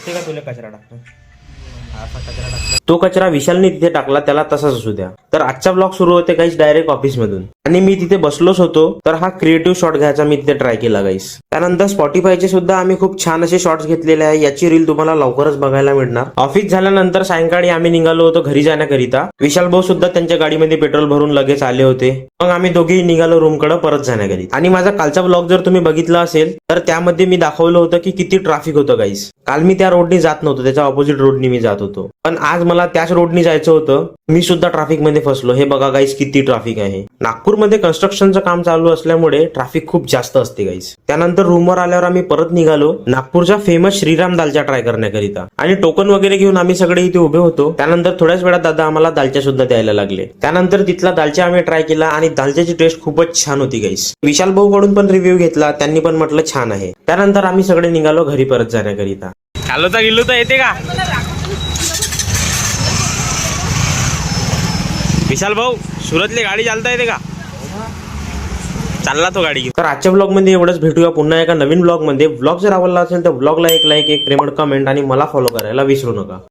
दिसते का तुला कचरा टाकतो? तो कचरा विशालने तिथे टाकला, त्याला तसाच असू द्या. तर आजचा ब्लॉग सुरू होते गाईस डायरेक्ट ऑफिस मधून, आणि मी तिथे बसलोच होतो. तर हा क्रिएटिव्ह शॉट घ्यायचा मी तिथे ट्राय केला गाईस. त्यानंतर स्पॉटीफायचे सुद्धा आम्ही खूप छान असे शॉट्स घेतलेले आहे. याची रील तुम्हाला लवकरच बघायला मिळणार. ऑफिस झाल्यानंतर सायंकाळी आम्ही निघालो होतो घरी जाण्याकरिता. विशाल भाऊ सुद्धा त्यांच्या गाडीमध्ये पेट्रोल भरून लगेच आले होते. मग आम्ही दोघेही निघालो रूमकडे परत जाण्याकरिता. आणि माझा कालचा ब्लॉग जर तुम्ही बघितला असेल तर त्यामध्ये मी दाखवलं होतं की किती ट्रॅफिक होतं गाईस. काल मी त्या रोडनी जात नव्हतो, त्याच्या ऑपोजिट रोडनी मी जात होतो. पण आज मला त्याच रोडनी जायचं होतं. मी सुद्धा ट्रॅफिक मध्ये फसलो. हे बघा गाईस किती ट्रॅफिक आहे. नागपूरमध्ये कन्स्ट्रक्शनचं काम चालू असल्यामुळे ट्रॅफिक खूप जास्त असते गाईस. त्यानंतर रूमवर आल्यावर आम्ही परत निघालो नागपूरच्या फेमस श्रीराम दालच्या ट्राय करण्याकरिता. आणि टोकन वगैरे घेऊन आम्ही सगळे इथे उभे होतो. त्यानंतर थोड्याच वेळात दादा आम्हाला दालच्या सुद्धा द्यायला लागले. त्यानंतर तिथला दालच्या आम्ही ट्राय केला आणि दालच्याची टेस्ट खूपच छान होती गाईस. विशाल भाऊ कडून पण रिव्ह्यू घेतला, त्यांनी पण म्हटलं छान आहे. त्यानंतर आम्ही सगळे निघालो घरी परत जाण्याकरिता. हॅलोता गिल्लूता येते का विशाल भाऊ? सुरतली गाडी चालता येते का? चालला तो गाडी. तर आजच्या ब्लॉग मध्ये एवढंच. भेटूया पुन्हा एका नवीन ब्लॉग मध्ये. ब्लॉग जर आवडला असेल तर ब्लॉगला एक लाईक, एक प्रेमळ कमेंट आणि मला फॉलो करायला विसरू नका.